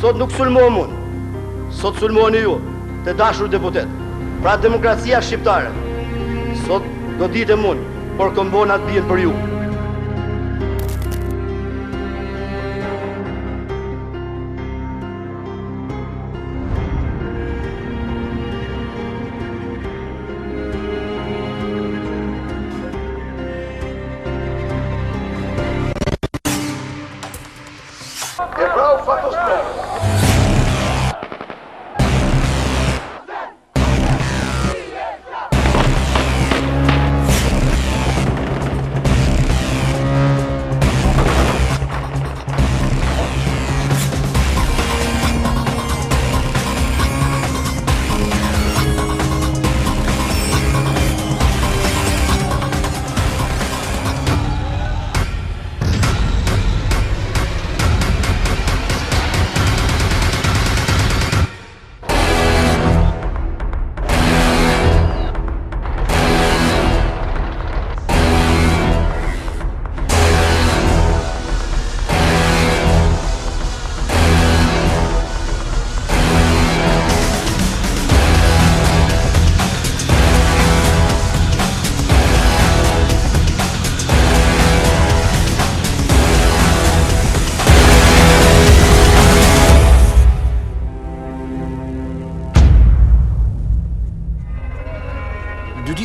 Sot nuk sulmohem unë, sot sulmoheni ju, të dashur deputet. Pra demokracia shqiptare, sot do ditem unë, por këmbonat bien për ju. E bravo fatos pro.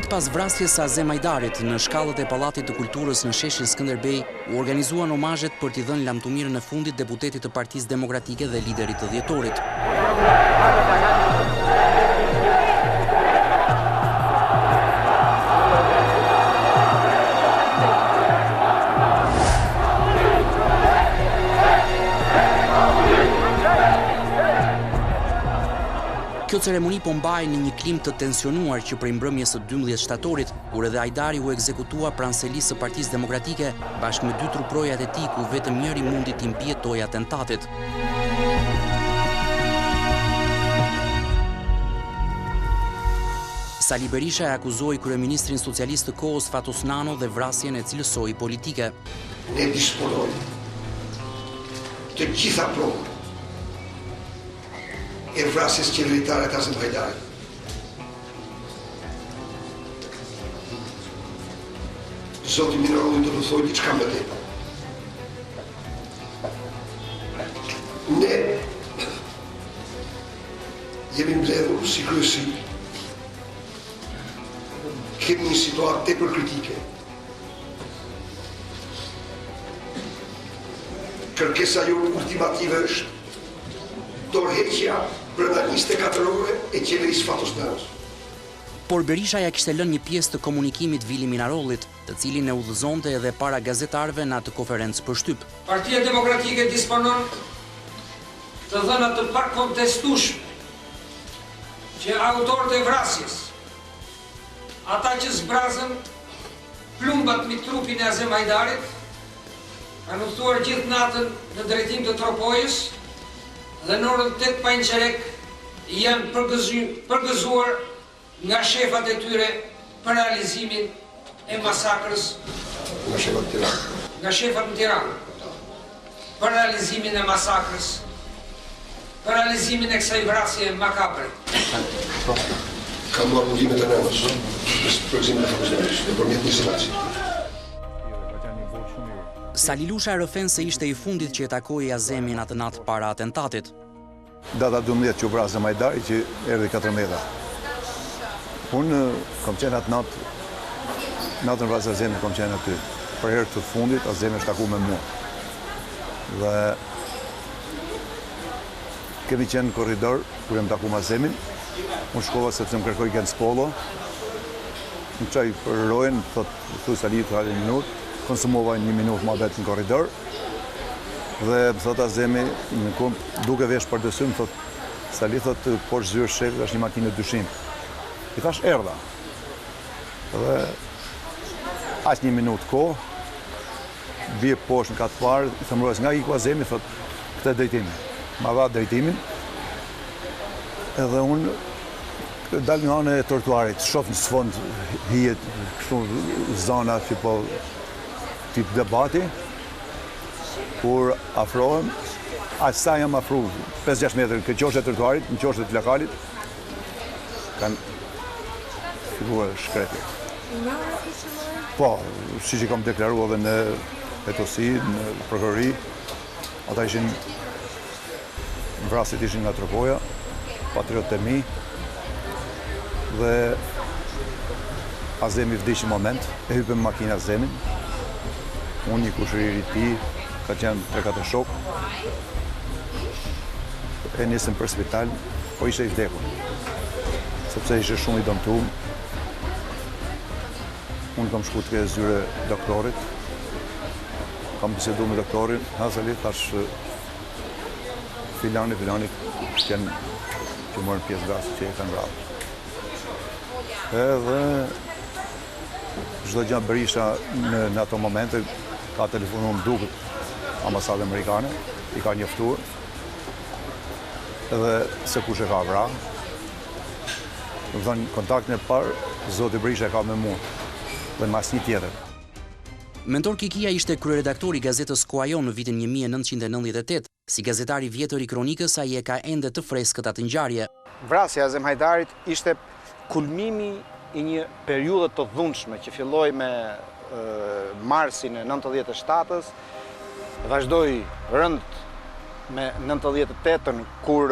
Pas vrasjes së Azem Ajdarit në shkallët e Pallatit të Kulturës në sheshin Skënderbej, u organizuan omazhet për t'i dhënë lamtumirën e fundit deputetit të Partisë Demokratike dhe liderit të Dhjetorit. Kjo ceremoni po mbahej në një klim të tensionuar që prej mbrëmjes së 12 shtatorit, kur edhe Ajdari u ekzekutua pranë selisë së Partisë Demokratike, bashkë me 2 truprojat e tij ku vetëm njëri mundi t'i mbijetojë atentatit. Sali Berisha e akuzoi kryeministrin socialist të kohës Fatos Nano dhe vrasjen e cilësoi politike. Ne disponojmë të gjitha provët e vrasjes qeveritare të Azem Ajdarit. Zoti Mineroli do të thojë diçka më tepër. Ne jemi mbledhur si kryesi, kemi një situatë tepër kritike. Kërkesa jonë ultimative është dorëheqja brenda 24 ore e qeverisë Fatos Nanos. Por Berisha ja kishte lënë një pjesë të komunikimit Vili Minarollit, të cilin e udhëzonte edhe para gazetarëve në atë konferencë për shtyp. Partia Demokratike disponon të dhëna të pakontestueshme që autorët e vrasjes, ata që zbrazën plumbat mbi trupin e Azem Ajdarit, kanë udhëtuar gjithë natën në drejtim të tropojës dhe në orën 8:15 janë përgëzuar nga shefat e tyre për realizimin e masakrës nga shefat në Tiranë, për realizimin e masakrës, për realizimin e kësaj vrasje makabre. Kam marrë mundimet e Nanos, për gëzimin e Fatos Nanos, nëpërmjet një senaci. Salilusha rëfen se ishte i fundit që e takoi Azemin atë natë para atentatit. Data 12 që u vrasë Azem Ajdarit që erdhi 14. Unë kam qenë atë natë, natën vrasë Azemit kam qenë aty. Për herë të fundit Azemi është takuar me mua. Dhe kemi qenë në korridor kur jam takuar me Azemin. Unë shkova sepse më kërkoi Gens Polo. Më çaj për rojen, thotë Sali të halë 1 minutë. Konsumova 1 minutë më vetë në korridor dhe më thot Azemi duke vesh për dësym, thot Sali thot poshtë zyrë shefit është një makinë dyshim. I thash erdha dhe aq 1 minutë kohë bie poshtë në katë parë, i thëmrojës nga iku Azemi, thot këtë drejtimin. Ma dha drejtimin edhe unë dal nga anë e trotuarit, shoh në sfond hijet kështu zona që po tip debati, kur afrohem, Sa jam afru 5-6 metrë këtë qoshet të trotuarit, në qoshet të lokalit, kanë filluar shkretje. Po, si që kam deklaru edhe në etosi, në prokurori, ata ishin, vrasit ishin nga tropoja, patriot Temi, dhe Azemi vdiq në moment, e hypëm makina Azemin, unë një kushëriri ti, ka qenë 3-4 shok, e nisëm për spital, po ishe i vdekur, sepse ishe shumë i dëmtuar. Unë kam shku të zyre doktorit, kam bisedu me doktorin, Hazali, thash filani qenë që morën pjesë vrasë që e kanë vrarë. Edhe çdo gjë bërisha në ato momente, ka telefonu më dukët ambasadë amerikane, i ka njoftuar, edhe se kush e ka vrarë. Më thënë, kontaktin e parë, zoti Berisha e ka me mua, dhe në asnjë tjetër. Mentor Kikia ishte kryeredaktor i gazetës Koajon në vitin 1998. Si gazetari vjetër i kronikës, ai e ka ende të freskët atë ngjarje. Vrasja e Azem Hajdarit ishte kulmimi i një periudhe të dhunshme që filloi me marsin e 97-s, vazhdoi rënd me 98-ën, kur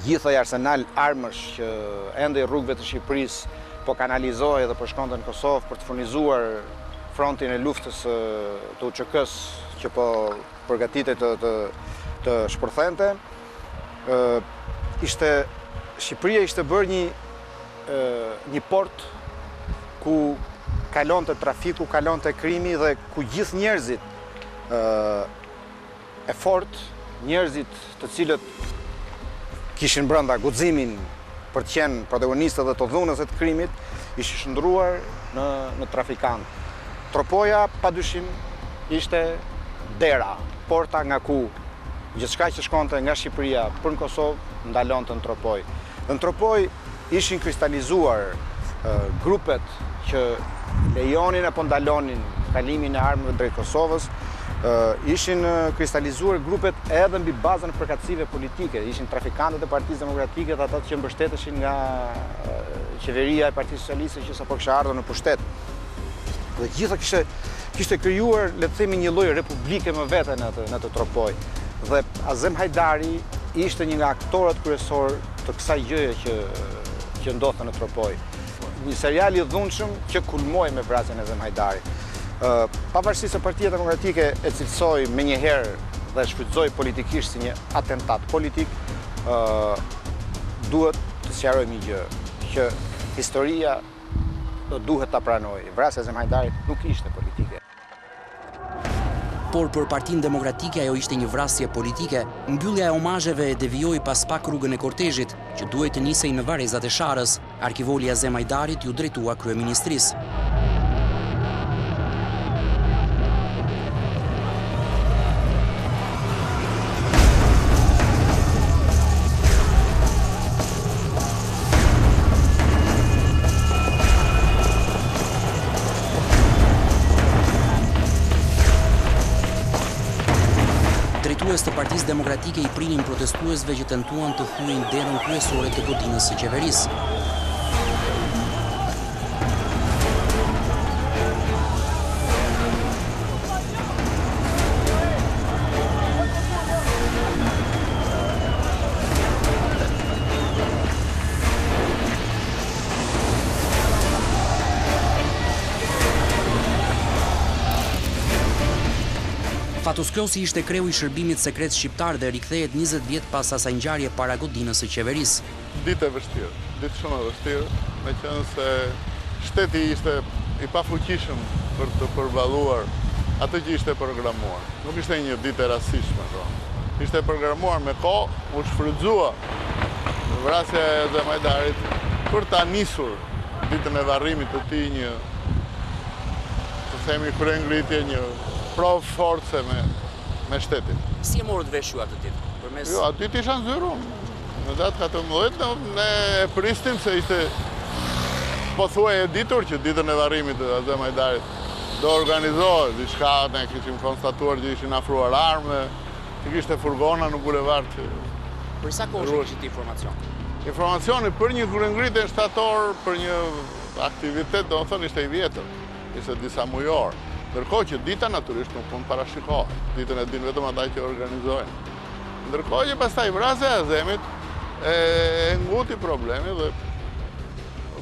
gjithë ai arsenal armësh që ende i rrugëve të Shqipërisë po kanalizohej dhe po shkonte në Kosovë për të furnizuar frontin e luftës të UÇK-s që po përgatitej të shpërthente. Shqipëria ishte bërë një port ku kalonte trafiku, kalonte krimi dhe ku gjithë njerëzit e fort, njerëzit të cilët kishin brenda guximin për të qenë protagonistët dhe të dhunës e të krimit, ishin shndruar në trafikantë. Tropoja, padyshim, ishte dera, porta nga ku gjithçka që shkonte nga Shqipëria për në Kosovë ndalonte në Tropoj. Në Tropoj ishin kristalizuar grupet që lejonin apo ndalonin kalimin e armëve drejt Kosovës, ishin kristalizuar grupet edhe mbi bazën e përkatësive politike, ishin trafikantët e Partisë Demokratike dhe ata që mbështeteshin nga qeveria e Partisë Socialiste që sapo kishte ardhur në pushtet. Dhe gjitha kishte krijuar, le të themi, një lloj republike më vete në të Tropoj. Dhe Azem Hajdari ishte një nga aktorët kryesor të kësaj gjëje që ndodhte në Tropoj. Një serial i dhunshëm që kulmoi me vrasjen e Azem Hajdarit. Pavarësisht se Partia Demokratike e cilësoi menjëherë dhe shfrytëzoi politikisht si një atentat politik, duhet të sqarojmë një gjë, që historia duhet ta pranojë. Vrasja e Azem Hajdarit nuk ishte politike. Por për Partinë Demokratike ajo ishte një vrasje politike. Mbyllja e omazheve e devijoi pas pak rrugën e kortezhit, që duhej të nisej në varrezat e Sharës. Arkivoli Azem Hajdarit ju drejtua kryeministrisë. Drejtues të Partisë Demokratike i prinin protestuesve që tentuan të thyejnë derën kryesore të godinës së qeverisë. Fatos Klosi ishte kreu i shërbimit sekret shqiptar dhe rikthehet 20 vjet pas asaj ngjarje para godinës së qeverisë. Ditë e vështirë, ditë shumë e vështirë, meqenëse shteti ishte i pafuqishëm për të përballuar atë që ishte programuar. Nuk ishte një ditë e rastishme, ishte programuar me kohë, u shfrytëzua vrasja e Azem Hajdarit për ta nisur ditën e varrimit të tij një, të themi, kryengritje, një provë force me shtetin. Si e morët vesh ju atë ditë? Jo, aty të isha nxjerrur. Në datë 14 ne e pristim se ishte pothuaj e ditur që ditën e varrimit të Azem Hajdarit do organizohet diçka, ne kishim konstatuar që ishin afruar armë, që kishte furgona në bulevard që... Për sa kohë është kishte informacion? Informacioni për një kryengritje në Shtator, për një aktivitet, do të thënë, ishte i vjetër, ishte disa mujor. Ndërkohë që dita naturisht nuk mund parashikohet, ditën e din vetëm ata që organizojnë. Ndërkohë që pastaj vrasja e Azemit e nguti problemi dhe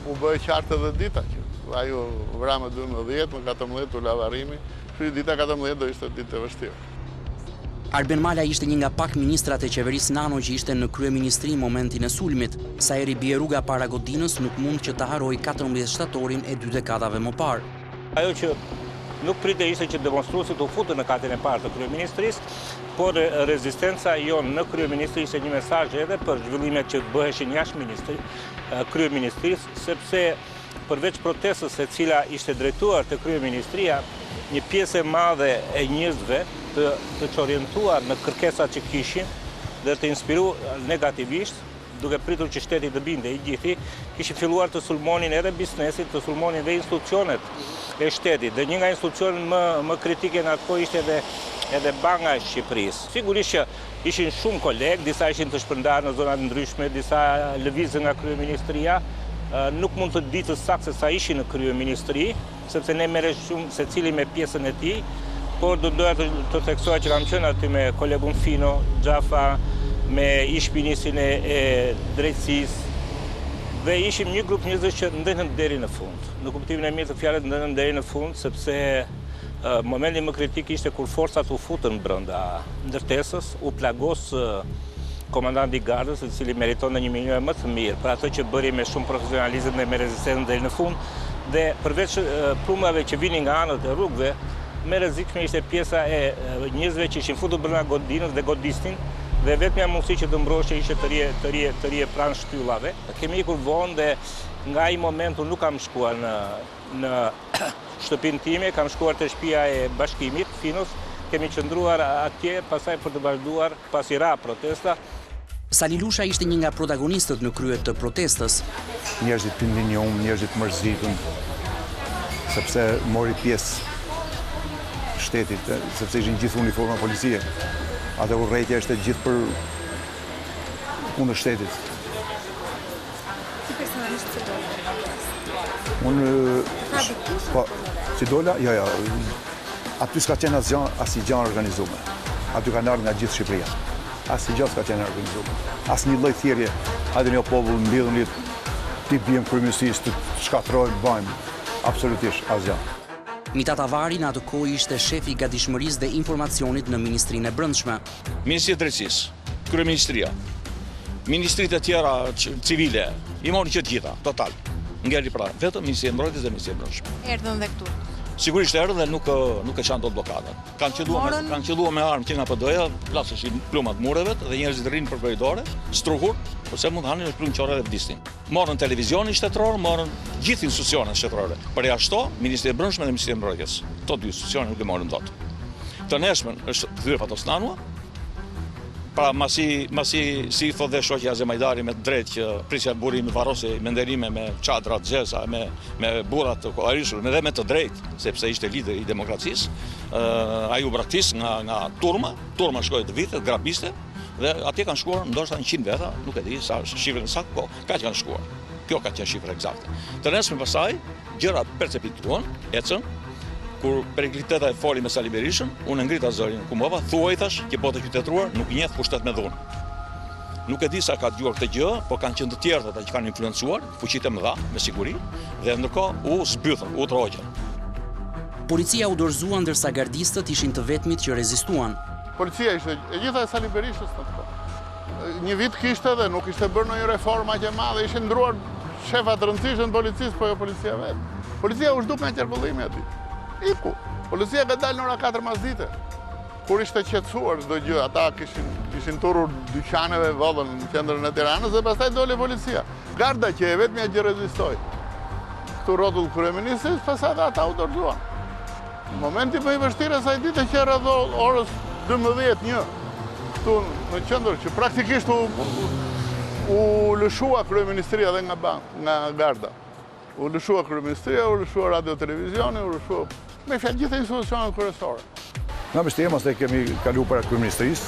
u bëhe qartë edhe dita që aju vra më 12, më 14 u lavarimi, që dita 14 do ishte ditë e vështirë. Arben Mala ishte një nga pak ministrat e qeverisë nano që ishte në kryeministri në momentin e sulmit. Sa eri bie rruga para godinës, nuk mund që të haroj 14 shtatorin e 2 dekadave më parë. Ajo që nuk prite ishte që demonstruesit u futën në katën e parë të kryeministrisë, por rezistenca jonë në kryeministri ishte një mesazh edhe për zhvillimet që bëheshin jashtë kryeministrisë, sepse përveç protestës e cila ishte drejtuar të kryeministria, një pjesë e madhe e njerëzve të orientuar në kërkesat që kishin dhe të inspiruar negativisht, duke pritur që shteti të binde i gjithi, kishin filluar të sulmonin edhe biznesit, të sulmonin dhe institucionet e shtetit. Dhe një nga institucionet më kritike në atë kohë ishte edhe Banka e Shqipërisë. Sigurisht që ishin shumë kolegë, disa ishin të shpërndarë në zonat ndryshme, disa lëvizën nga kryeministria. Nuk mund të ditë saktë se sa ishin në kryeministri, sepse ne merresh shumë secili me pjesën e tij, por do doja të theksoj që kam qenë aty me kolegun Fino, Xhafa, me ish-ministrin e drejtësisë, dhe ishim një grup njerëzish që ndenën deri në fund. Në kuptimin e mirë të fjalës ndenën deri në fund, sepse momenti më kritik ishte kur forcat u futën brenda ndërtesës, u plagos komandanti i gardës, i cili meriton një minjë më të mirë, për ato që bëri me shumë profesionalizëm dhe me rezistencë deri në fund, dhe përveç plumave që vinin nga anët e rrugëve, me rrezikshme ishte pjesa e njerëzve që ishin futur brenda godinës dhe godisnin, dhe vetmja mundësi që të mbrohej ishte të rije pranë shtyllave. Kemi ikur vonë dhe nga ai moment unë nuk kam shkuar në shtëpinë time, kam shkuar te shtëpia e bashkimit, Finos, kemi qëndruar atje, pasaj për të vazhduar pasi ra protesta. Sali Lusha ishte një nga protagonistët në krye të protestës. Njerëzit pindinjum, njerëzit mërzitun, sepse mori pjesë shtetit, sepse ishin gjithë uniforma policie. Atë urrejtja ishte gjithë për kundër shtetit. Ti personalisht si dola? Unë, si dola? Ja. Aty s'ka qenë asnjë gjë organizuar. Aty kanë ardhur nga gjithë Shqipëria. Asnjë gjë s'ka qenë organizuar. Asnjë lloj thirrje. Hajde ne popull mbledhuni ti bien kryeministisë të shkatrojmë, bëjmë. Absolutisht asgjë. Mitat Avari në atë kohë ishte shefi i gatishmërisë dhe informacionit në Ministrinë e Brendshme. Ministria e Drejtësisë, Kryeministria, ministritë e tjera civile, i morin që të gjitha, total. Ngeli pra, vetëm Ministria e Mbrojtjes dhe Ministria e Brendshme. Erdhën dhe këtu. Sigurisht erdhën dhe nuk e qanë dot blokadën. Kanë qelluar me armë që nga PD-ja, plasëshin plumat mureve dhe njerëzit rrinë për korridore, struhur, ose mund hanin në plumë qorre dhe vdisnin. Morën televizionin shtetëror, morën gjithë institucionet shtetërore. Për jashto, Ministria e Brendshme dhe Ministria e Mbrojtjes. Këto dy institucione nuk e morën dot. Të neshmen është thyer Fatosnanua. Pra masi si thot dhe shoqja Azemajdari me drejt që prisja burimi varrosi me nderime me çadra xheza me burrat të koalishur dhe me të drejt sepse ishte lider i demokracisë, ai u braktis nga turma shkoi të vitet grabiste dhe atje kanë shkuar ndoshta 100 veta, nuk e di sa shifrën saktë, po kaq kanë shkuar. Kjo ka qenë shifra eksakte. Të nesër pasaj gjërat percepituan, ecën. Kur Perikliteta e foli me Sali Berishën, unë ngrita zërin kumova, thuaj thash që bota qytetruar nuk njeh pushtet me dhunë. Nuk e di sa ka dëgjuar këtë gjë, po kanë qenë të tjerë ata që kanë influencuar, fuqitë e mëdha, me siguri, dhe ndërkohë u zbythën, u trogjën. Policia u dorëzua ndërsa gardistët ishin të vetmit që rezistuan. Policia ishte e gjitha e Sali Berishës në të kohë. Një vit kishte dhe nuk ishte bërë ndonjë reforma që madhe, ishin ndruar shefa të rëndësishëm të policisë, po jo policia vetë. Policia u zhduk nga qarkullimi aty. Iku. Policia ka dalë në ora 4 masdite. Kur ishte qetësuar çdo gjë, ata kishin turur dyqaneve vallën në qendrën e Tiranës dhe pastaj doli policia. Garda që e vetmja që rezistoi. Këtu rrotull kryeministrit, pastaj ata u dorëzuan. Në momenti më i vështirë asaj dite që rreth orës 12:01 këtu në qendër që praktikisht u lëshua kryeministria dhe nga garda. U lëshua kryeministria, u lëshua radio televizioni, u lëshua me fjalë gjithë institucionet kryesore. Nga Tema se kemi kalu para kryeministrisë,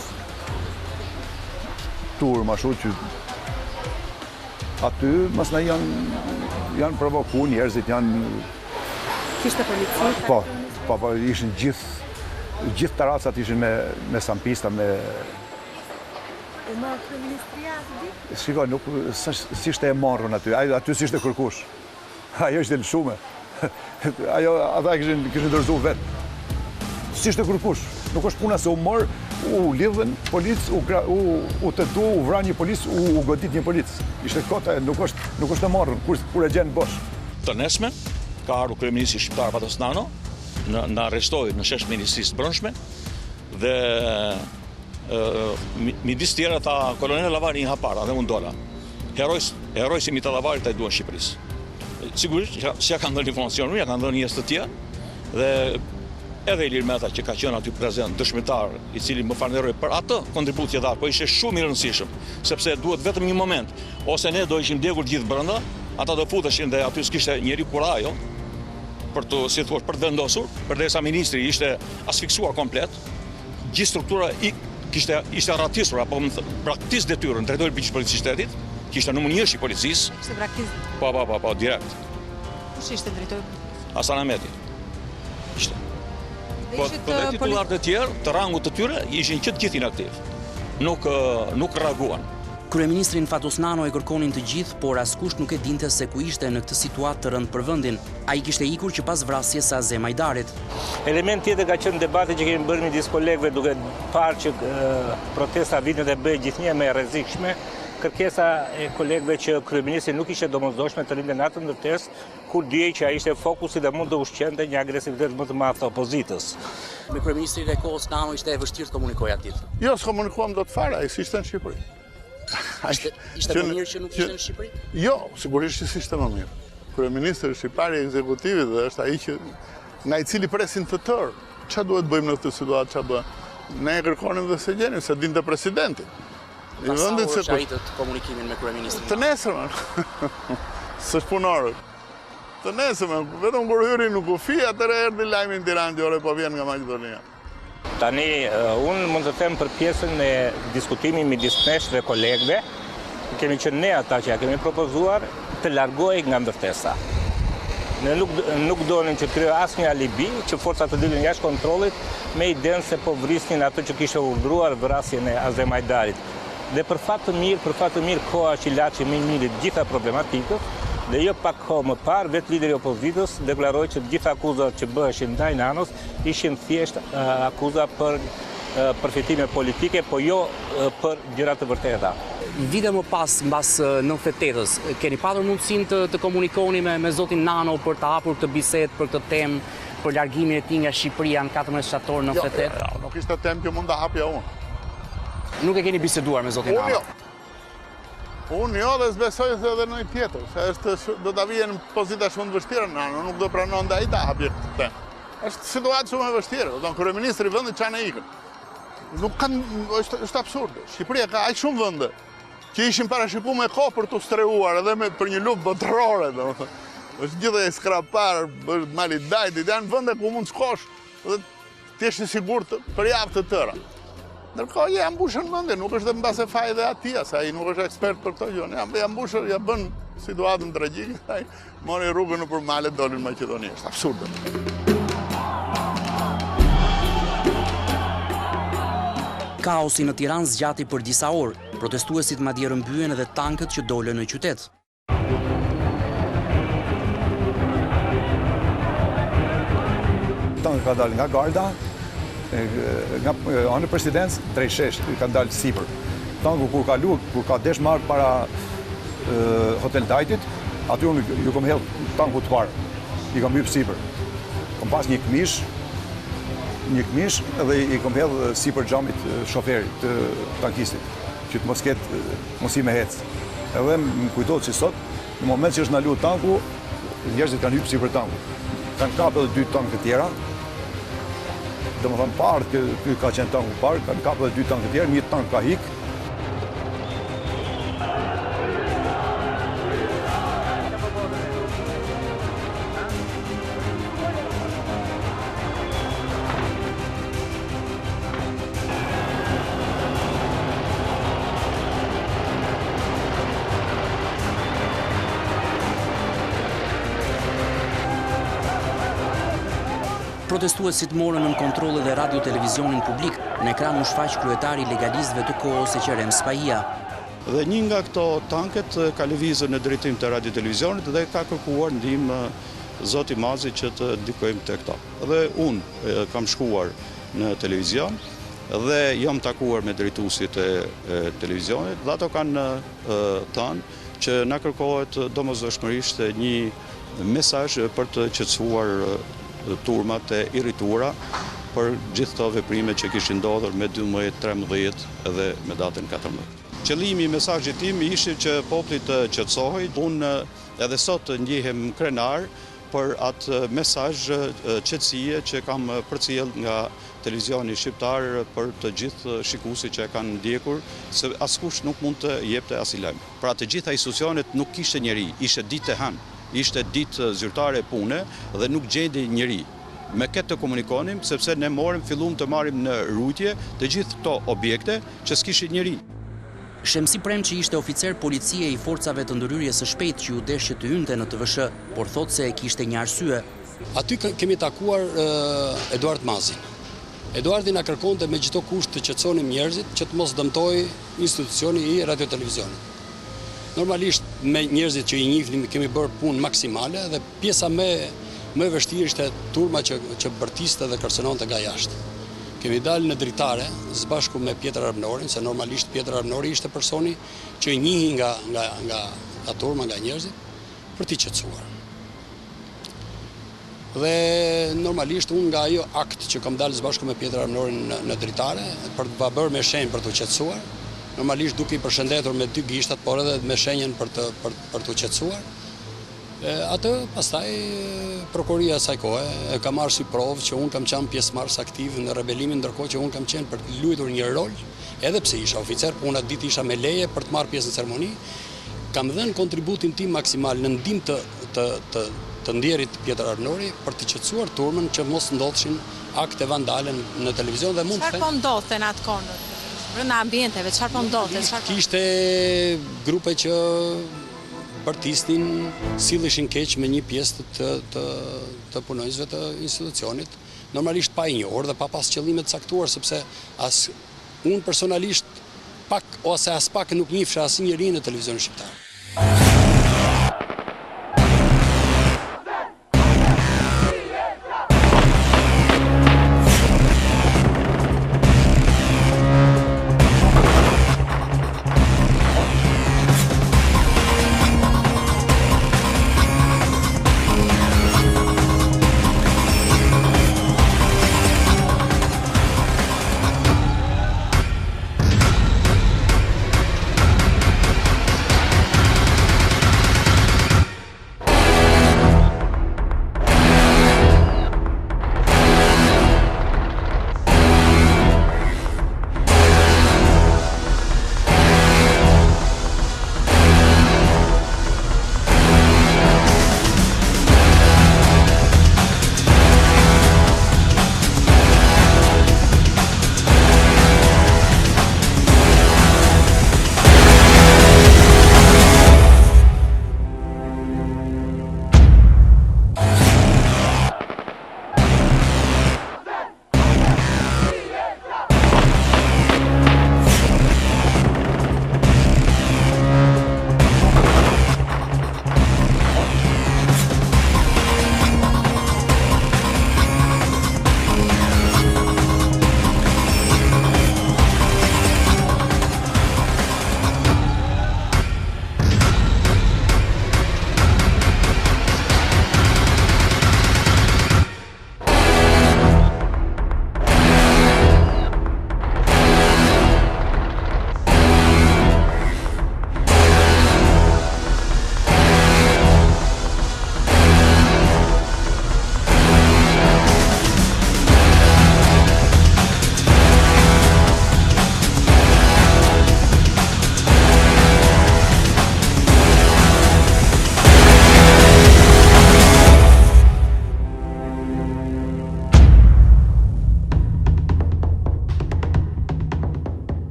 turma, ashtu që aty mësna janë provoku njerëzit, janë... Kishte polici? Po, ishin gjithë taracat ishin me sampista, me... U marrë kryeministria atë ditë? Shikoj, nuk s'ishte e marrën aty, aty s'ishte kërkush. Ajo ishte lëshume. Ata kishin dërzu vetë. S'ishte kërkush. Nuk është puna se u marrë, u lidhen polic, u tëtu, u vra një polic, u godit një polic. Ishte kota, nuk është e marrën, kur e gjenë bosh. Të nesme, ka ardhur kryeministri shqiptar Patosnano, në arrestoi në shesh ministrisë brendshme dhe midis tjera ta kolonel Lavari një hapara dhe unë dola. Heroj si Mita Lavari ta i duan Shqipërisë. Sigurisht, që ja kanë dhënë informacion, ja kanë dhënë njerëz të tjerë dhe edhe Ilir Meta që ka qenë aty prezent, dëshmitar, i cili më falenderoj për atë kontribut që dha, po ishte shumë i rëndësishëm, sepse duhet vetëm një moment, ose ne do ishim djegur gjithë brenda, ata do futeshin dhe aty s'kishte njeri kurajo për të, si thua, për të vendosur, përderisa ministri ishte asfiksuar komplet, gjithë struktura ishte ratisur apo praktikisht detyrën drejtori i policisë shtetit, që ishte numër 1 i policisë. Ishte praktikisht? Po, direkt. Kush ishte drejtori? Hasan Ahmeti. Ishte. Po dhe titullarët e tjerë, të rangut të tyre, ishin që të gjithë inaktiv. Nuk reaguan. Kryeministrin Fatosnano e kërkonin të gjithë, por askush nuk e dinte se ku ishte në këtë situatë të rëndë për vendin. Ai kishte ikur që pas vrasjes së Azem Ajdarit. Element tjetër ka qenë debati që kemi bërë midis kolegëve, duke parë që protesta vitet e bëjë gjithnjë më e rrezikshme. Kërkesa e kolegëve që kryeministri nuk ishte domosdoshme të rinte natën ndërtesë, kur dijej që ai ishte fokusi dhe mund të ushqente një agresivitet më të madh të opozitës. Me kryeministrin e kohës Nano ishte e vështirë të komunikojë atë ditë. Jo, s'komunikuam dot fare, ai s'ishte në Shqipëri. Ishte më mirë që nuk ishte në Shqipëri? Jo, sigurisht që s'ishte më mirë. Kryeministri shqiptar i ekzekutivit dhe është ai që nga i cili presin të tërë. Ç'a duhet bëjmë në këtë situatë, ç'a bëjmë? Ne e kërkonim dhe se gjenim, se dinte presidenti. Sa orë është arritët komunikimin me kryeministrin? Të nesërmen. S'është punorët. Të nesërmen, vetëm kur hyri në kufi, atëre erdhi lajmi në Tiranë, ore po vjen nga Maqedonia. Tani, unë mund të them për pjesën e diskutimi midis nesh dhe kolegëve, kemi qenë ne ata që ja kemi propozuar të largohej nga ndërtesa. Ne nuk donim që kryo asnjë alibi që forcat të dilin jashtë kontrollit me idenë se po vrisnin ato që kishte urdhëruar vrasjen e Azem Ajdarit. Dhe për fat të mirë koha që ilaçi më i miri të gjitha problematikës, dhe jo pak kohë më parë, vetë lideri i opozitës deklaroi që të gjitha akuzat që bëheshin ndaj Nanos ishin thjesht akuza për përfitime politike, po jo për gjëra të vërteta. Vite më pas, mbas 98-s, keni patur mundësinë të komunikoni me zotin Nano për të hapur të bisedë për këtë temë, për largimin e tij nga Shqipëria në 14 shtator 98? Nuk ishte temë që mund ta hapja unë. Nuk e keni biseduar me zotin Nano? Unë jo dhe s'besoj se edhe nëjë tjetër, se do të vijë në pozita shumë të vështirë Nano, nuk do pranon dhe ai ta hapje këtë temë. Është situatë shumë e vështirë, do të thonë kryeministri i vendit çanë ikën. Nuk kanë, është absurde. Shqipëria ka aq shumë vende që ishin parashikuar me kohë për të streuar edhe për një luftë botërore, domethënë. Është gjithë e skrapar, Mali Dajtit, janë vende ku mund të shkosh dhe të jesh i sigurt për javë të tëra. Ndërkohë ja mbushën mendje, nuk është dhe mbase faj dhe atia, se ai nuk është ekspert për këto gjë. Ja mbushën, ja bën situatën tragjike, ai mori rrugën nëpër male dolin në Maqedoni. Është absurde. Kaosi në Tiranë zgjati për disa orë. Protestuesit madje rrëmbyen edhe tankët që dolën në qytet. Tankët ka dalë nga garda, nga anë presidencë drejt shesh, ka dalë sipër. Tanku kur ka desh marrë para Hotel Dajtit, aty unë ju kom hedh tanku të parë. I kam hyrë sipër. Kom pas një këmish dhe i kom hedh sipër xhamit shoferit të tankistit, që të mos i me hecë. Edhe më kujtohet që sot, në moment që është ndalu tanku, njerëzit kanë hyrë sipër tanku. Kanë kapë edhe 2 tankë të tjera. Domethënë parë ky ka qenë tanku parë, kanë kapë edhe 2 tankë të tjera, një tank ka hik. Protestuesit morën në kontroll edhe radio televizionin publik, në ekran u shfaq kryetari i legalistëve të kohës Eqerem Spahia. Dhe një nga këto tanket ka lëvizur në drejtim të radio televizionit dhe ka kërkuar ndihmë zoti Mazi që të ndikojmë te këta. Dhe unë kam shkuar në televizion dhe jam takuar me drejtuesit e televizionit dhe ato kanë thënë që na kërkohet domosdoshmërisht një mesazh për të qetësuar turmat e irrituara për gjithë këto veprime që kishin ndodhur me 12, 13 dhe me datën 14. Qëllimi i mesazhit tim ishte që populli të qetësohej. Unë edhe sot ndjehem krenar për atë mesazh qetësie që kam përcjell nga televizioni shqiptar për të gjithë shikuesit që e kanë ndjekur, se askush nuk mund të jepte asnjë lajm. Pra të gjitha institucionet nuk kishte njerëj, ishte ditë e hënë. Ishte ditë zyrtare e pune dhe nuk gjendej njëri. Me këtë të komunikonim, sepse ne filluam të marrim në rujtje të gjithë këto objekte që s'kishin njëri. Shemsi Premçi ishte oficer policie i forcave të ndërhyrjes së shpejtë që u desh që të hynte në TVSH, por thotë se kishte një arsye. Aty kemi takuar Eduard Mazin. Eduardi na kërkonte me çdo kusht të qetësonim njerëzit që të mos dëmtojë institucioni i radio-televizionit. Normalisht me njerëzit që i njihnim kemi bërë punë maksimale dhe pjesa më vështirë ishte turma që bërtiste dhe kërcënonte nga jashtë. Kemi dalë në dritare së bashku me Pjetër Arbënorin, se normalisht Pjetër Arbënori ishte personi që i njihi nga turma, nga njerëzit, për t'i qetësuar. Dhe normalisht unë nga ajo akt që kam dalë së bashku me Pjetër Arbënorin në dritare, për të bërë me shenjë për t'u qetësuar, normalisht duke i përshëndetur me 2 gishtat, por edhe me shenjën për t'u qetësuar. Atë pastaj prokuroria saj kohe e ka marrë si provë që unë kam qenë pjesëmarrës aktiv në rebelimin, ndërkohë që unë kam qenë për të luajtur një rol, edhe pse isha oficer, por unë atë ditë isha me leje për të marrë pjesë në ceremoni. Kam dhënë kontributin tim maksimal në ndihmë të ndjerit Pjetër Arbënori për të qetësuar turmën që mos ndodhshin akte vandale në televizion dhe mund të Çfarë po ndodhte në atë kohë? Brenda ambienteve, çfarë po ndodhte? Kishte grupe që bërtisnin, sillishin keq me një pjesë të punonjësve të institucionit, normalisht pa i njohur dhe pa pas qëllime të caktuar, sepse as unë personalisht pak ose as pak nuk njihsha asnjëri në televizionin shqiptar.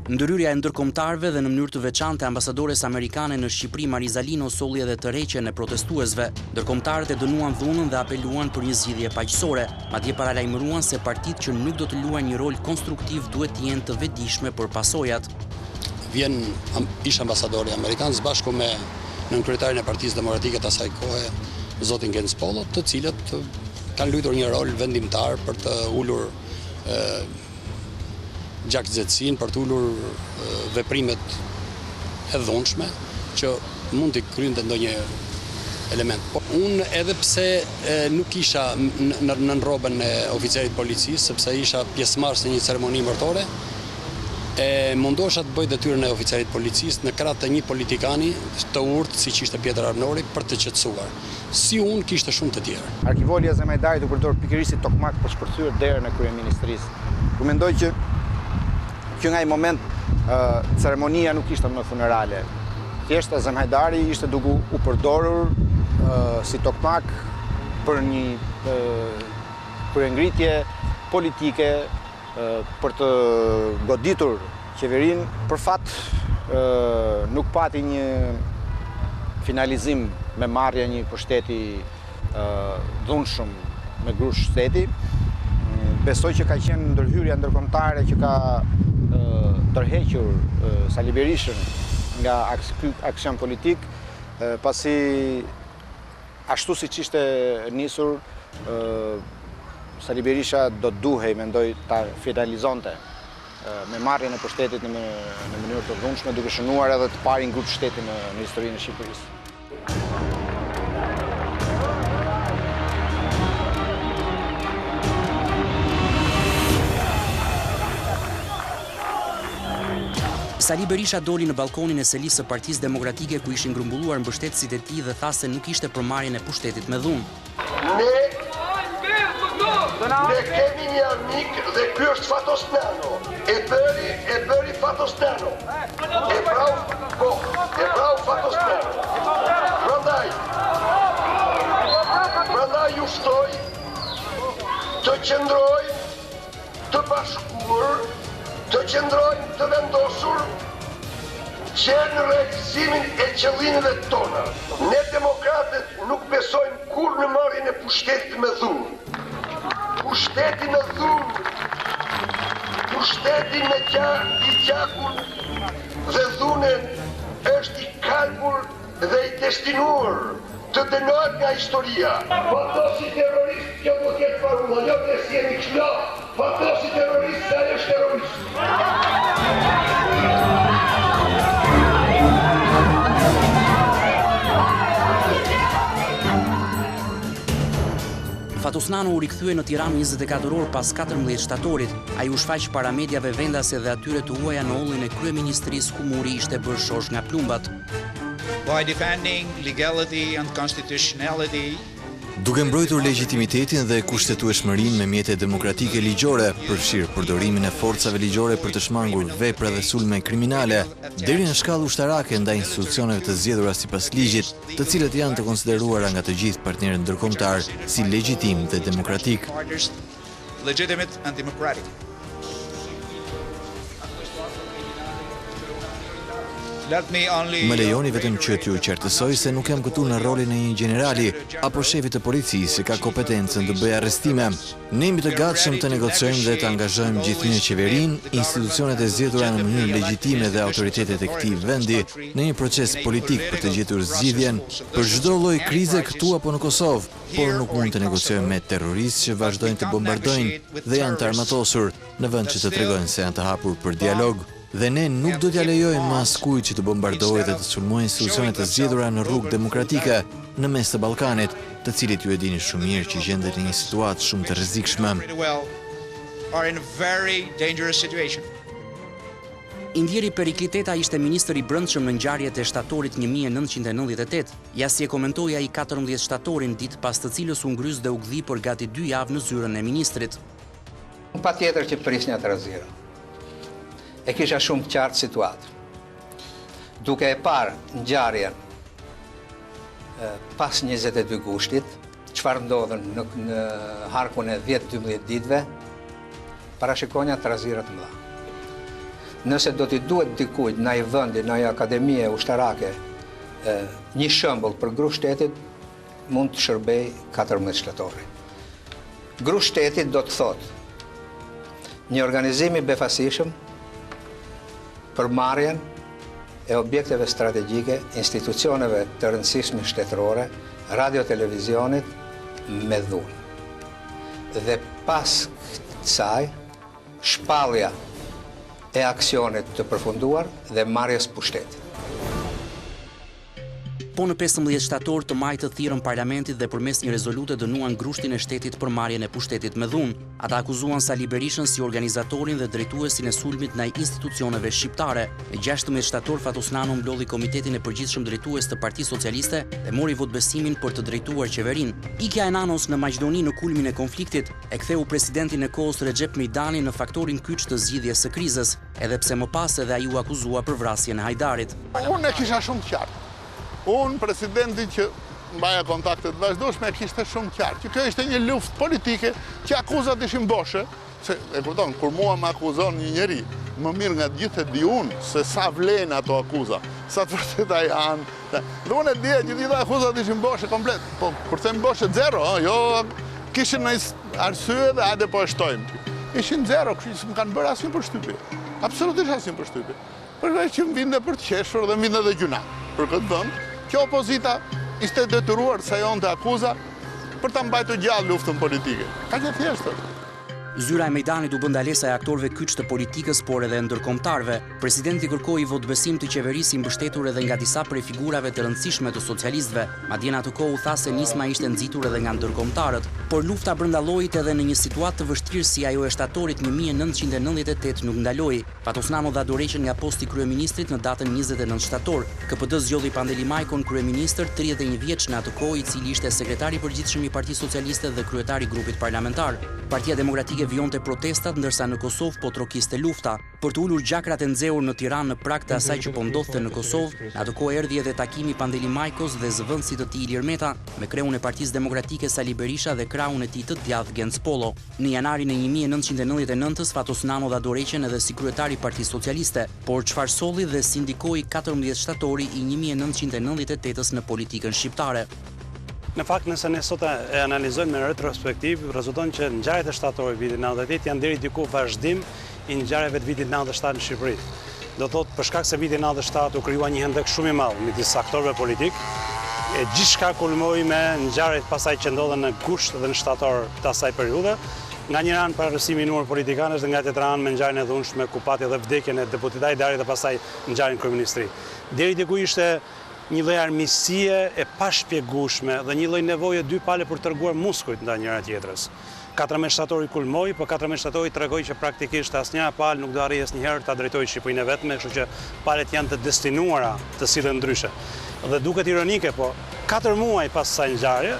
Ndërhyrja e ndërkombëtarëve dhe në mënyrë të veçantë ambasadores amerikane në Shqipëri Marizalino solli edhe tërheqjen e protestuesve. Ndërkombëtarët e dënuan dhunën dhe apeluan për një zgjidhje paqësore, madje paralajmëruan se partitë që nuk do të luajnë një rol konstruktiv duhet të jenë të vetëdijshme për pasojat. Vjen ish ambasadori amerikan së bashku me nënkryetarin e Partisë Demokratike të asaj kohe, zotin Genspolo, të cilët kanë luajtur një rol vendimtar për të ulur gjakëzetësinë, për të ulur veprimet e dhunshme që mund të kryente ndonjë element. Unë edhe pse nuk isha në rrobën e oficerit policisë, sepse isha pjesëmarrës në një ceremoni martore, mundosha të bëj detyrën e oficerit policisë në krah të një politikani të urtë siç ishte Pjetër Arnori për të qetësuar. Si unë kishte shumë të tjerë. Arkivolja e Zemajdarit u përdor pikërisht si tokmak për shpërthyer derën e kryeministrisë. Ku mendoj që nga ai moment ceremonia nuk ishte më funerale. Thjesht Zemhajdari ishte duke u përdorur si tokmak për një kryengritje politike për të goditur qeverinë. Për fat nuk pati një finalizim me marrja një pushteti dhunshëm me grush shteti. Besoj që ka qenë ndërhyrja ndërkombëtare që ka tërhequr Sali Berishën nga aksion politik, pasi ashtu siç ishte nisur, Sali Berisha do duhej, mendoj, ta finalizonte me marrjen e pushtetit në mënyrë të dhunshme, duke shënuar edhe të parin grup shteti në historinë e Shqipërisë. Sali Berisha doli në balkonin e selisë së Partisë Demokratike ku ishin grumbulluar mbështetësit e tij dhe tha se nuk ishte për marrjen e pushtetit me dhunë. Ne kemi një armik dhe ky është Fatosnano. E bëri Fatosnano. E brau Fatosnano. Prandaj ju shtoj të qëndroj të bashkuar, të qëndrojnë të vendosur që në realizimin e qëllimeve tona. Ne demokratët nuk besojmë kur në marrjen e pushtetit me dhunë. Pushteti me dhunë, pushteti me i gjakun dhe dhunën është i kalbur dhe i destinuar të dënohet nga historia. Fatosi terrorist kjo do t'jetë parula, jo ne si jemi këshilla, fatosi terrorist se ajo është terrorist. Fatosnano u rikthye në Tiranë 24 orë pas 14 shtatorit. Ai u shfaq para mediave vendase dhe atyre të huaja në hollin e kryeministrisë ku muri ishte bërë shosh nga Plumbat. By defending legality and constitutionality, duke mbrojtur legjitimitetin dhe kushtetueshmërinë me mjete demokratike ligjore, përfshirë përdorimin e forcave ligjore për të shmangur vepra dhe sulme kriminale, deri në shkallë ushtarake ndaj institucioneve të zgjedhura sipas ligjit, të cilët janë të konsideruara nga të gjithë partnerët ndërkombëtar si legjitim dhe demokratik. legitimate and democratic. Më lejoni vetëm që t'ju qartësoj se nuk jam këtu në rolin e një generali apo shefit të policisë që ka kompetencën të bëjë arrestime. Ne jemi të gatshëm të negociojmë dhe të angazhojmë gjithnjë qeverinë, institucionet e zgjedhura në mënyrë legjitime dhe autoritetet e këtij vendi në një proces politik për të gjetur zgjidhjen për çdo lloj krize këtu apo në Kosovë, por nuk mund të negociojmë me terroristë që vazhdojnë të bombardojnë dhe janë të armatosur në vend që të tregojnë se janë të hapur për dialog. Dhe ne nuk do t'ja lejojmë më askujt që të bombardojë dhe të sulmojë institucionet të zgjedhura në rrugë demokratike në mes të Ballkanit, të cilit ju e dini shumë mirë që gjendet në një situatë shumë të rrezikshme. Indjeri Perikliteta ishte ministër i brendshëm në ngjarjet e shtatorit 1998. Ja si e komentoi ai 14 shtatorin, ditë pas të cilës u ngrys dhe u gdhi për gati 2 javë në zyrën e ministrit. Patjetër që prisnja të rrezikshme. E kisha shumë qartë situatë. Duke e parë ngjarjen pas 22 gushtit, çfarë ndodhen në harkun e 10-12 ditëve, parashikonia trazira të mëdha. Nëse do t'i duhet dikujt në ai vendi, në ai akademie ushtarake, një shembull për gru shtetit, mund të shërbej 14 shtatori. Gru shtetit do të thotë një organizim i befasishëm për marrjen e objekteve strategjike, institucioneve të rëndësishme shtetërore, radio-televizionit me dhunë. Dhe pas kësaj, shpallja e aksionit të përfunduar dhe marrjes pushtetit. Po në 15 shtator të majtë të thirrën parlamentit dhe përmes një rezolute dënuan grushtin e shtetit për marrjen e pushtetit me dhunë. Ata akuzuan Sali Berishën si organizatorin dhe drejtuesin e sulmit ndaj institucioneve shqiptare. E 16 shtator Fatosnano mblodhi Komitetin e Përgjithshëm Drejtues të Partisë Socialiste dhe mori votbesimin për të drejtuar qeverinë. Ikja e Nanos në Maqedoni në kulmin e konfliktit e ktheu presidentin e kohës Recep Mejdani në faktorin kyç të zgjidhjes së krizës, edhe pse më pas edhe ai u akuzua për vrasjen e Hajdarit. Unë e kisha shumë qartë. Unë, presidenti që mbaja kontaktet vazhdueshme, kishte shumë qartë që kjo ishte një luftë politike që akuzat ishin boshe, se e kupton, kur mua më akuzon një njeri, më mirë nga gjithë e di unë se sa vlen ato akuza, sa të vërteta janë. Dhe unë e dija që gjitha akuzat ishin boshe komplet, po për them boshe zero, jo kishin në arsye dhe hajde po e shtojmë. Ishin zero, kështu që më kanë bërë asnjë përshtypje. Absolutisht asnjë përshtypje. Përveç që më vinte për të qeshur dhe më vinte edhe gjuna. Për këtë vend, kjo opozita ishte detyruar sa jonte akuza për ta mbajtur gjallë luftën politike. Ka që thjeshtë. Zyra e Mejdanit u bë ndalesa e aktorëve kyç të politikës, por edhe ndërkombëtarëve. Presidenti kërkoi votbesim të qeverisë i mbështetur edhe nga disa prej figurave të rëndësishme të socialistëve. Madje në atë kohë u tha se nisma ishte nxitur edhe nga ndërkombëtarët, por lufta brenda llojit edhe në një situatë të vështirë si ajo e shtatorit 1998 nuk ndaloi. Fatosnano dha dorëheqjen nga posti kryeministrit në datën 29 shtator. KPD zgjodhi Pandeli Majkon kryeministër, 31 vjeç në atë kohë, i cili ishte sekretari i përgjithshëm i Partisë Socialiste dhe kryetari i grupit parlamentar. Partia Demokratike vjonte protestat, ndërsa në Kosovë po trokiste lufta. Për të ulur gjakrat e nxehur në Tiranë në prag të asaj që po ndodhte në Kosovë, në atë kohë erdhi edhe takimi Pandeli Majkos dhe zëvendësit të tij Ilir Meta me kreun e Partisë Demokratike Sali Berisha dhe krahun e tij të djathtë Genc Pollo. Në janarin e 1999-s Fatosnano dha dorëheqjen edhe si kryetari i Partisë Socialiste, por çfarë solli dhe si ndikoi 14 shtatori i 1998-s në politikën shqiptare. Në fakt, nëse ne sot e analizojmë me retrospektiv, rezulton që ngjarjet e shtatorit vitit 98 janë deri diku vazhdim i ngjarjeve të vitit 97 në Shqipëri. Do thotë, për shkak se viti 97 u krijua një hendek shumë i madh midis aktorëve politik, e gjithçka kulmoi me ngjarjet pasaj që ndodhen në gusht dhe në shtator të asaj periudhe. Nga një anë paraqësimi i numër politikanësh dhe nga tjetra anë me ngjarjen e dhunshme ku pati edhe vdekjen e deputetit Hajdarit dhe pasaj ngjarjen kryeministri. Deri diku ishte një lloj armiqësie e pashpjegueshme dhe një lloj nevoje dy pale për të treguar muskujt ndaj njëra tjetrës. 14 shtatori kulmoi, por 14 shtatori tregoi që praktikisht asnjëra palë nuk do arrijë asnjëherë ta drejtojë Shqipërinë e vetme, kështu që palët janë të destinuara të sillen ndryshe. Dhe duket ironike, po 4 muaj pas kësaj ngjarje,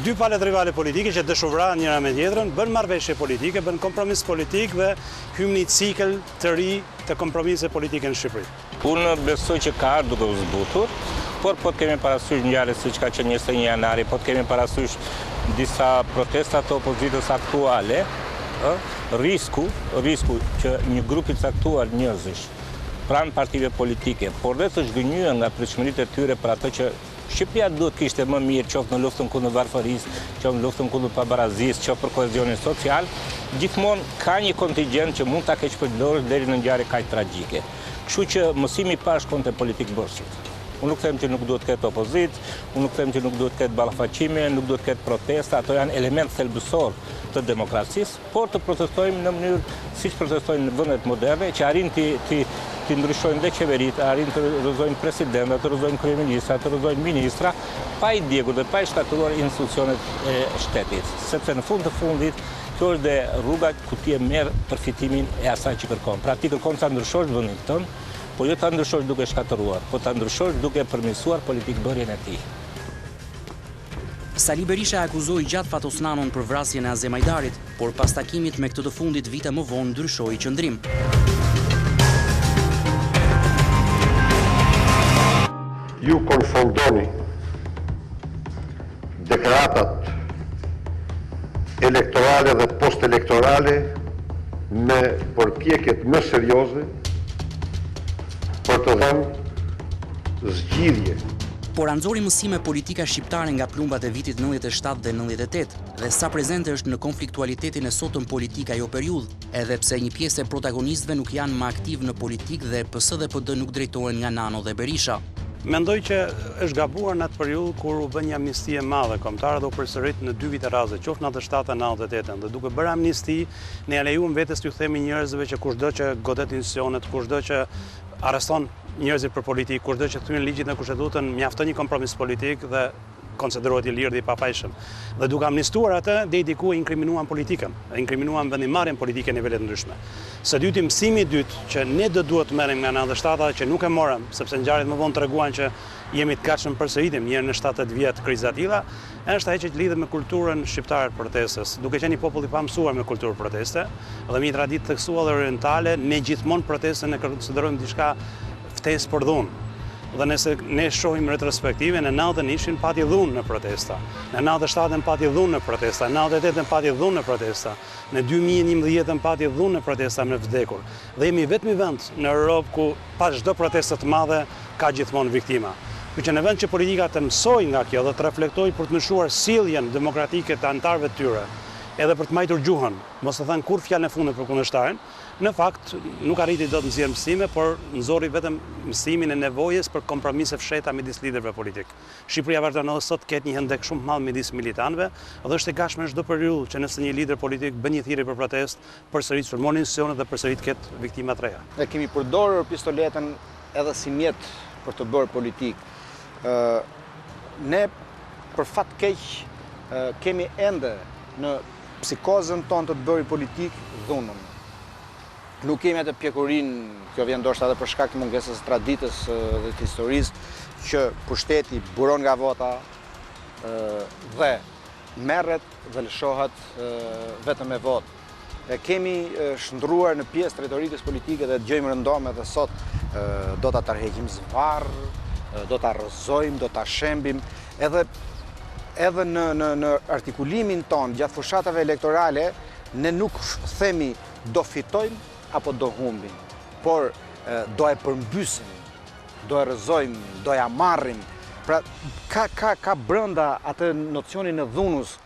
dy palët rivale politike që dëshuvran njëra me tjetrën, bën marrëveshje politike, bën kompromis politik dhe hym në një cikël të ri të kompromise politike në Shqipëri. Unë besoj që ka ardhur duke u zbutur, por po të kemi parasysh ngjarje siç ka qenë 21 janari, po të kemi parasysh disa protesta të opozitës aktuale, risku që një grup i caktuar njerëzish pranë partive politike, por dhe të zhgënjyen nga pritshmëritë e tyre për atë që Shqipëria duhet kishte më mirë, qoftë në luftën kundër varfërisë, qoftë në luftën kundër pabarazisë, qoftë për kohezionin social, gjithmonë ka një kontingjent që mund ta keq përdorësh deri në ngjarje kaq tragjike. Kështu që mësimi i parë shkon te politikë bërësit. Unë nuk them që nuk duhet ketë opozitë, unë nuk them që nuk duhet ketë ballafaqime, nuk duhet ketë protesta, ato janë element thelbësor të demokracisë, por të protestojmë në mënyrë siç protestojnë në vendet moderne, që arrin të ndryshojnë dhe qeveritë, arrin të rrëzojnë presidenta, të rrëzojnë kryeministra, të rrëzojnë ministra, pa i djegur dhe pa i shkatruar institucionet e shtetit. Sepse në fund të fundit, kjo është dhe rruga ku ti e merr përfitimin e asaj që kërkon. Pra ti kërkon ta ndryshosh vendin tënd, por jo ta ndryshosh duke shkatëruar, por ta ndryshosh duke përmirësuar politikbërjen e tij. Sali Berisha akuzoi gjatë Fatosnanon për vrasjen e Azem Hajdarit, por pas takimit me këtë të fundit vite më vonë ndryshoi qëndrim. Ju konfondoni deklaratat elektorale dhe post-elektorale me përpjekjet më serioze për të dhënë zgjidhje. Por anxori mësime politika shqiptare nga plumbat e vitit 97 dhe 98 dhe sa prezente është në konfliktualitetin e sotëm politika ajo periudhë, edhe pse një pjesë e protagonistëve nuk janë më aktiv në politikë dhe PS dhe PD nuk drejtohen nga Nano dhe Berisha. Mendoj që është gabuar në atë periudhë kur u bën një amnisti e madhe kombëtare dhe u përsërit në 2 vite radhë, qoftë 97 dhe 98, dhe duke bërë amnisti, ne ja lejuam vetes t'ju themi njerëzve që kushdo që godet institucionet, kushdo që arreston njerëzit për politikë, kushdo që thyen ligjit në kushtetutën, mjafton një kompromis politik dhe konsiderohet i lirë dhe i papajshëm. Dhe duke amnistuar atë, deri diku inkriminuan politikën, inkriminuan vendimarrjen politike në nivele të ndryshme. Së dyti, mësimi i dytë që ne do duhet të merrem nga 97-a që nuk e morëm, sepse ngjarjet më vonë treguan që jemi të gatshëm përsëritim një herë në 70 vjet kriza të tilla, është ajo që lidhet me kulturën shqiptare të protestës. Duke qenë një popull i pamësuar me kulturë proteste dhe me një traditë theksuar dhe orientale, ne gjithmonë protestën e konsiderojmë diçka ftesë për dhunë. Dhe nëse ne shohim retrospektive, në 90-ën ishin pati dhunë në protesta, në 97-ën pati dhunë në protesta, në 98-ën pati dhunë në protesta, në 2011-ën pati dhunë në protesta me vdekur. Dhe jemi vetëm vend në Europë ku pas çdo proteste të madhe ka gjithmonë viktima. Kjo që në vend që politika të mësoj nga kjo dhe të reflektoj për të mëshuar sjelljen demokratike të anëtarëve të tyre, edhe për të majtur gjuhën, mos të thënë kur fjalën e fundit për kundërshtarin, në fakt nuk arriti dot të nxjerrë mësime, por nxorri vetëm mësimin e nevojës për kompromise fshehta midis liderëve politik. Shqipëria vazhdon edhe sot të ketë një hendek shumë të madh midis militantëve, dhe është e gatshme çdo periudhë që nëse një lider politik bën një thirrje për protestë, përsërit sulmon institucionet dhe përsërit ketë viktima të reja. Ne kemi përdorur pistoletën edhe si mjet për të bërë politikë. Ne për fat keq kemi ende në psikozën tonë të bëri politik dhunën. Nuk kemi atë pjekurinë, kjo vjen ndoshta edhe për shkak të mungesës traditës dhe të historisë, që pushteti buron nga vota dhe merret dhe lëshohet vetëm me votë. Kemi shndruar në pjesë të retorikës politike dhe dëgjojmë rëndom edhe sot do ta tërheqim zvarr, do ta rrëzojmë, do ta shembim, edhe në artikulimin ton gjatë fushatave elektorale ne nuk themi do fitojmë apo do humbim, por do e përmbysim, do e rrëzojmë, do ja marrim. Pra ka brenda atë nocionin e dhunës.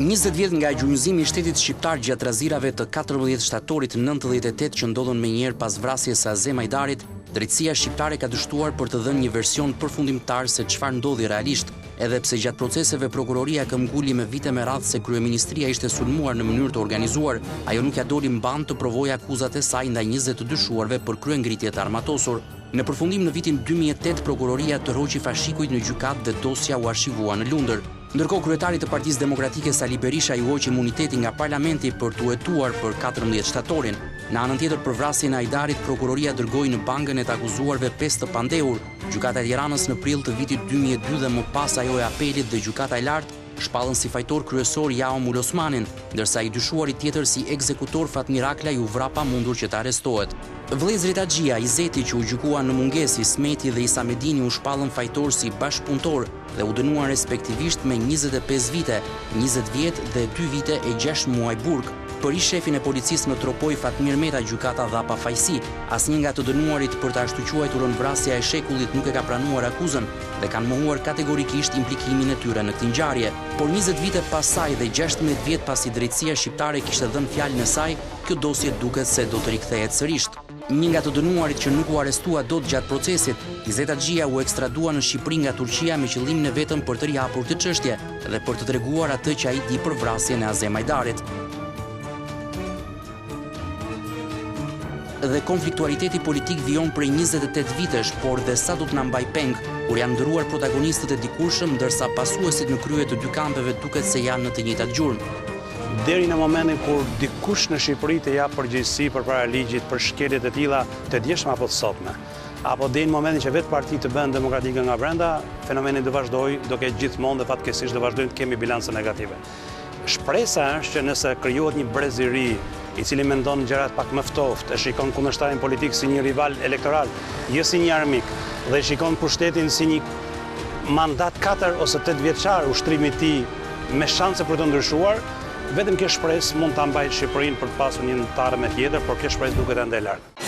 Njëzet vjet nga gjunjëzimi i shtetit shqiptar gjatë razirave të 14 shtatorit 98 që ndodhën menjëherë pas vrasjes së Azem Ajdarit, drejtësia shqiptare ka dështuar për të dhënë një version përfundimtar se çfarë ndodhi realisht, edhe pse gjatë proceseve prokuroria këmbguli me vite me radhë se kryeministria ishte sulmuar në mënyrë të organizuar, ajo nuk ja doli mban të provojë akuzat e saj ndaj 20 të dyshuarve për kryengritje të armatosur. Në përfundim në vitin 2008 prokuroria tërhoqi fashikujt në gjykatë dhe dosja u arshivua në Lundër. Ndërkohë kryetari të Partisë Demokratike Sali Berisha i hoqi imuniteti nga parlamenti për t'u hetuar për 14 shtatorin. Në anën tjetër për vrasjen e Ajdarit, prokuroria dërgoi në bangën e të akuzuarve 5 të pandehur. Gjykata e Tiranës në prill të vitit 2002 dhe më pas ajo e apelit dhe gjykata e lartë shpallën si fajtor kryesor Jao Mulosmanin, ndërsa i dyshuari tjetër si ekzekutor Fatmir Akla u vra pa mundur që të arrestohet. Vëllezrit Axhia, Izeti që u gjykuan në mungesë, Ismeti dhe Isamedini u shpallën fajtor si bashkëpunëtor dhe u dënuan respektivisht me 25 vite, 20 vjet dhe 2 vite e 6 muaj burg. Për ish shefin e policisë në Tropoj Fatmir Meta gjykata dha pafajësi. Asnjë nga të dënuarit për të ashtu quajturën vrasja e shekullit nuk e ka pranuar akuzën dhe kanë mohuar kategorikisht implikimin e tyre në këtë ngjarje. Por 20 vite pas saj dhe 16 vjet pasi drejtësia shqiptare kishte dhënë fjalën e saj, kjo dosje duket se do të rikthehet sërish. Një nga të dënuarit që nuk u arrestua dot gjatë procesit, Izet Axhia u ekstradua në Shqipëri nga Turqia me qëllimin e vetëm për të rihapur këtë çështje dhe për të treguar atë që ai di për vrasjen e Azem Ajdarit. Dhe konfliktualiteti politik vijon prej 28 vitesh, por dhe sa do të na mbaj peng, kur janë ndëruar protagonistët e dikurshëm, ndërsa pasuesit në krye të dy kampeve duket se janë në të njëjtat gjurmë. Deri në momentin kur dikush në Shqipëri të jap përgjegjësi përpara ligjit për shkeljet e tilla të djeshme apo të sotme, apo deri në momentin që vetë partitë të bëhen demokratike nga brenda, fenomeni do vazhdojë, do ketë gjithmonë dhe fatkeqësisht do vazhdojnë të kemi bilancë negative. Shpresa është që nëse krijohet një brez i ri i cili mendon gjërat pak më ftoft, e shikon kundërshtarin politik si një rival elektoral, jo si një armik, dhe e shikon pushtetin si një mandat 4 ose 8 vjeçar, ushtrimi i tij me shanse për të ndryshuar, vetëm kjo shpresë mund ta mbajë Shqipërinë për të pasur një ndërtare me tjetër, por kjo shpresë duket ende e lartë.